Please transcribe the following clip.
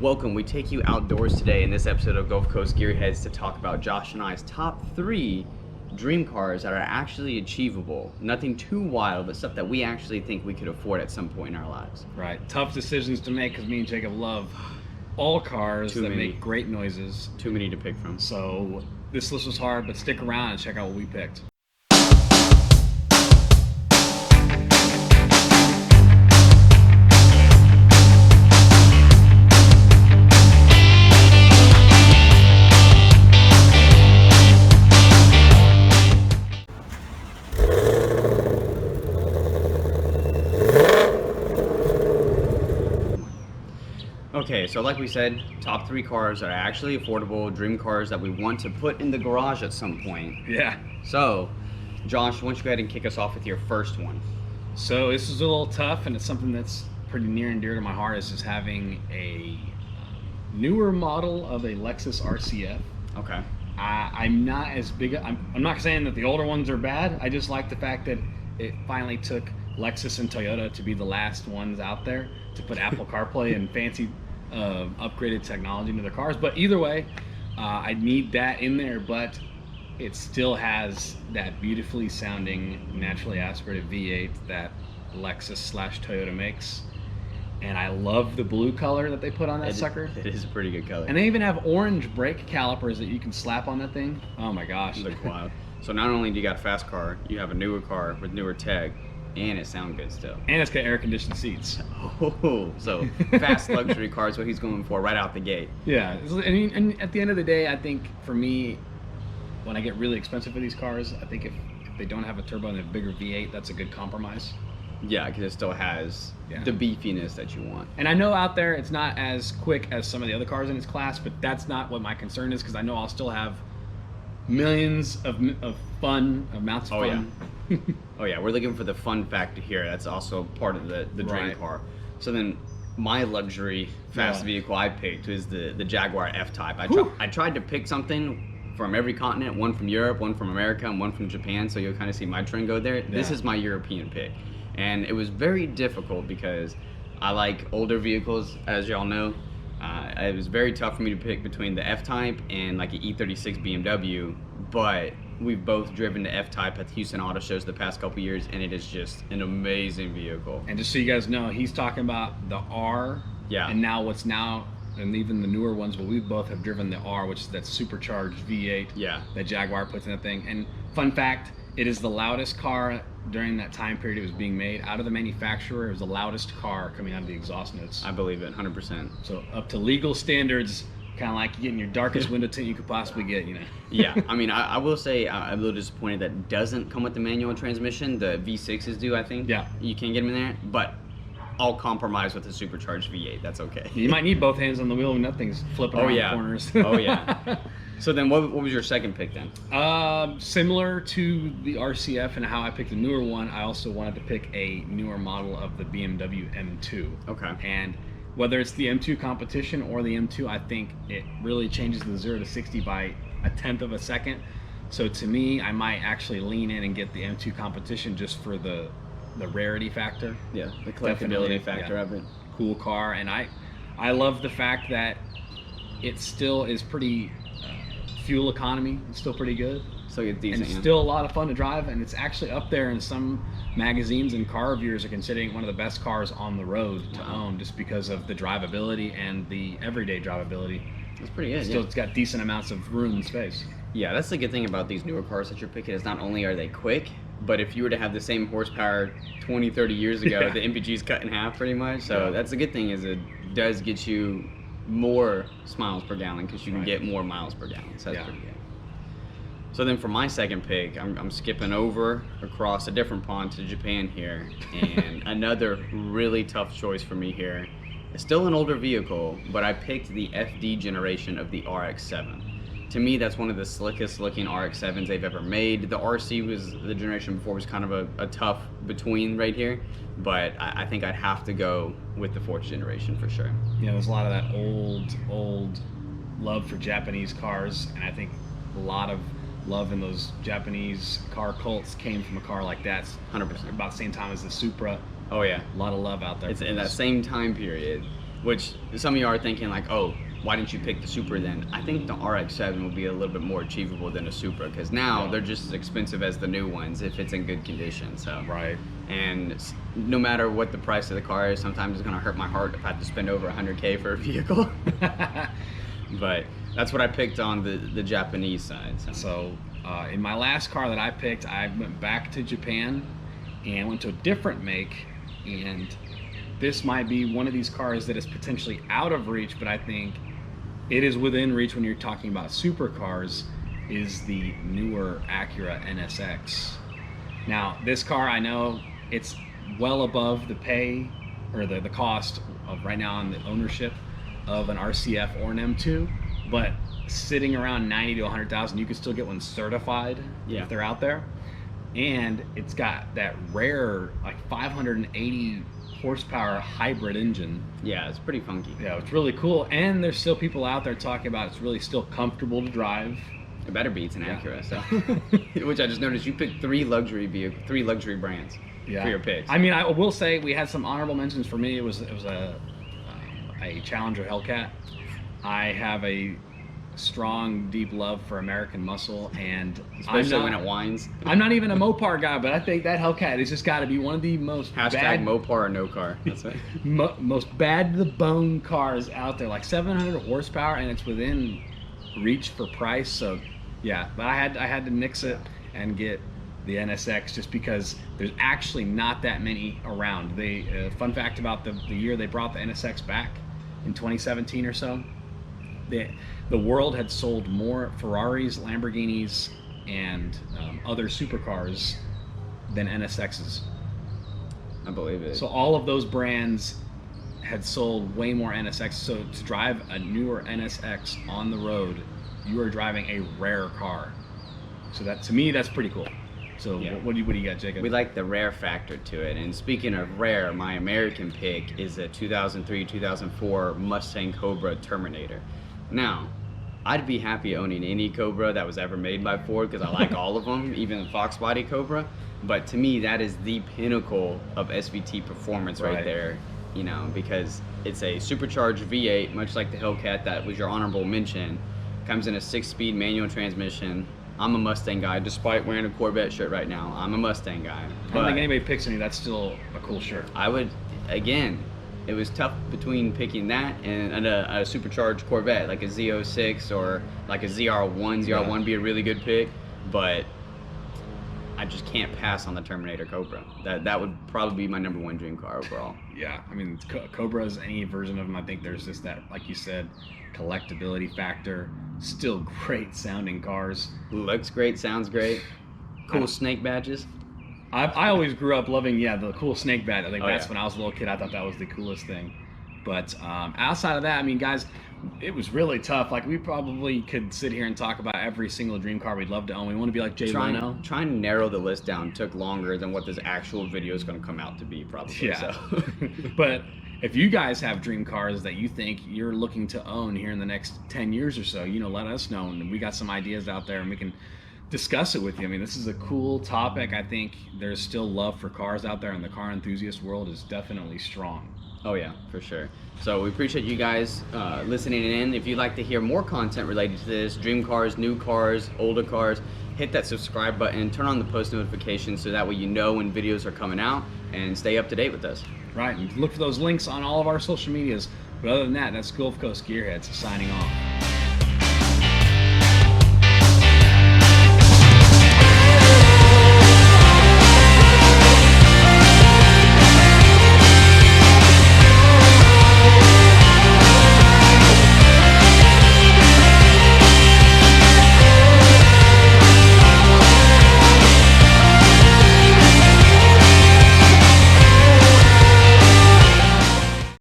Welcome. We take you outdoors today in this episode of Gulf Coast Gearheads to talk about Josh and I's top 3 dream cars that are actually achievable. Nothing too wild, but stuff that we actually think we could afford at some point in our lives. Right. Tough decisions to make because me and Jacob love all cars that make great noises. Too many to pick from. So this list was hard, but stick around and check out what we picked. Okay, so like we said, top 3 cars that are actually affordable, dream cars that we want to put in the garage at some point. Yeah. So, Josh, why don't you go ahead and kick us off with your first one? So this is a little tough, and it's something that's pretty near and dear to my heart, is just having a newer model of a Lexus RCF. Okay. I'm not as big. I'm not saying that the older ones are bad. I just like the fact that it finally took Lexus and Toyota to be the last ones out there to put Apple CarPlay and fancy upgraded technology into their cars. But either way, I need that in there, but it still has that beautifully sounding, naturally aspirated V8 that Lexus/Toyota makes. And I love the blue color that they put on that sucker. It is a pretty good color. And they even have orange brake calipers that you can slap on that thing. Oh my gosh. Look wild. So not only do you got a fast car, you have a newer car with newer tech, and it sounds good still. And it's got air-conditioned seats. Oh, so fast luxury car is what he's going for right out the gate. Yeah, and at the end of the day, I think for me, when I get really expensive for these cars, I think if they don't have a turbo and a bigger V8, that's a good compromise. Yeah, because it still has the beefiness that you want. And I know out there it's not as quick as some of the other cars in its class, but that's not what my concern is, because I know I'll still have millions of fun, amounts of fun. Yeah. Oh yeah, we're looking for the fun factor here. That's also part of the dream car. So then my luxury fast vehicle I picked was the Jaguar FType. I tried to pick something from every continent, one from Europe, one from America, and one from Japan, so you'll kind of see my trend go there. This is my European pick. And it was very difficult because I like older vehicles, as y'all know. It was very tough for me to pick between the F-Type and like an E36 BMW, but we've both driven the F-Type at the Houston Auto Shows the past couple years, and it is just an amazing vehicle. And just so you guys know, he's talking about the R, and now and even the newer ones, but we both have driven the R, which is that supercharged V8 that Jaguar puts in that thing. And fun fact, it is the loudest car during that time period it was being made. Out of the manufacturer, it was the loudest car coming out of the exhaust notes. I believe it, 100%. So up to legal standards, kind of like getting your darkest window tint you could possibly get, you know. Yeah, I mean, I will say I'm a little disappointed that it doesn't come with the manual transmission. The V6s do, I think. Yeah. You can get them in there, but I'll compromise with a supercharged V8. That's okay. You might need both hands on the wheel when that thing's flipping around corners. Oh yeah. So then what was your second pick then? Similar to the RCF and how I picked the newer one, I also wanted to pick a newer model of the BMW M2. Okay. And whether it's the M2 competition or the M2, I think it really changes the 0 to 60 by 1/10 of a second. So to me, I might actually lean in and get the M2 competition just for the rarity factor. Yeah, the collectability factor of it. Cool car, and I love the fact that it still is pretty fuel economy. It's still pretty good. So it's decent. And it's still a lot of fun to drive, and it's actually up there in some magazines, and car reviewers are considering one of the best cars on the road to own, just because of the drivability and the everyday drivability. It's pretty good. Still, it's got decent amounts of room and space. Yeah, that's the good thing about these newer cars that you're picking, is not only are they quick, but if you were to have the same horsepower 20, 30 years ago, the MPG's cut in half pretty much. So that's the good thing, is it does get you more miles per gallon, because you can get more miles per gallon. So that's pretty good. So then for my second pick, I'm skipping over across a different pond to Japan here, and another really tough choice for me here. It's still an older vehicle, but I picked the FD generation of the RX-7. To me, that's one of the slickest looking RX-7s they've ever made. The RC was the generation before, was kind of a tough between right here, but I think I'd have to go with the 4th generation for sure. Yeah, there's a lot of that old love for Japanese cars, and I think a lot of love in those Japanese car cults came from a car like that. 100%. About the same time as the Supra. Oh yeah. A lot of love out there. It's in that same time period. which some of you are thinking like, oh, why didn't you pick the Supra then? I think the RX-7 will be a little bit more achievable than a Supra, because now they're just as expensive as the new ones if it's in good condition. So Right. and no matter what the price of the car is, sometimes it's gonna hurt my heart if I have to spend over 100K for a vehicle. But that's what I picked on the Japanese side. So in my last car that I picked, I went back to Japan and went to a different make, and this might be one of these cars that is potentially out of reach, but I think it is within reach when you're talking about supercars, is the newer Acura NSX. Now, this car, I know it's well above the pay or the cost of right now on the ownership of an RCF or an M2, but sitting around 90 to 100,000, you can still get one certified if they're out there. And it's got that rare, like 580 horsepower hybrid engine. Yeah, it's pretty funky. Yeah, it's really cool. And there's still people out there talking about it's really still comfortable to drive. It better be, it's an Acura. So, which I just noticed you picked three luxury brands for your picks. I mean, I will say we had some honorable mentions. For me, it was a Challenger Hellcat. I have a strong, deep love for American muscle, and especially when it whines. I'm not even a Mopar guy, but I think that Hellcat has just got to be one of the most Mopar or no car. That's right. Most bad to the bone cars out there, like 700 horsepower, and it's within reach for price. So yeah, but I had to nix it and get the NSX just because there's actually not that many around. They fun fact about the year they brought the NSX back in 2017 or so, the world had sold more Ferraris, Lamborghinis, and other supercars than NSXs. I believe it. So all of those brands had sold way more NSX. So to drive a newer NSX on the road, you are driving a rare car. So that, to me, that's pretty cool. So what do you got, Jacob? We like the rare factor to it. And speaking of rare, my American pick is a 2003-2004 Mustang Cobra Terminator. Now, I'd be happy owning any Cobra that was ever made by Ford because I like all of them, even the Fox body Cobra. But to me, that is the pinnacle of SVT performance right there, you know, because it's a supercharged V8, much like the Hellcat that was your honorable mention. Comes in a 6-speed manual transmission. I'm a Mustang guy, despite wearing a Corvette shirt right now. I'm a Mustang guy. I don't think anybody picks any. That's still a cool shirt. I would, again, it was tough between picking that and a supercharged Corvette, like a Z06 or like a ZR1. ZR1 would be a really good pick, but I just can't pass on the Terminator Cobra. That would probably be my #1 dream car overall. Yeah, I mean, Cobras, any version of them, I think there's just that, like you said, collectability factor. Still great sounding cars. Looks great, sounds great. Cool snake badges. I always grew up loving, the cool snake badge. I think that's when I was a little kid. I thought that was the coolest thing. But outside of that, I mean, guys, it was really tough. Like, we probably could sit here and talk about every single dream car we'd love to own. We want to be like Jay Leno. Trying to narrow the list down took longer than what this actual video is going to come out to be, probably. Yeah. So. But if you guys have dream cars that you think you're looking to own here in the next 10 years or so, let us know. And we got some ideas out there, and we can discuss it with you. I mean, this is a cool topic. I think there's still love for cars out there, and the car enthusiast world is definitely strong. Oh yeah, for sure. So we appreciate you guys listening in. If you'd like to hear more content related to this, dream cars, new cars, older cars, hit that subscribe button, turn on the post notifications so that way you know when videos are coming out, and stay up to date with us. Right, and look for those links on all of our social medias. But other than that, that's Gulf Coast Gearheads signing off.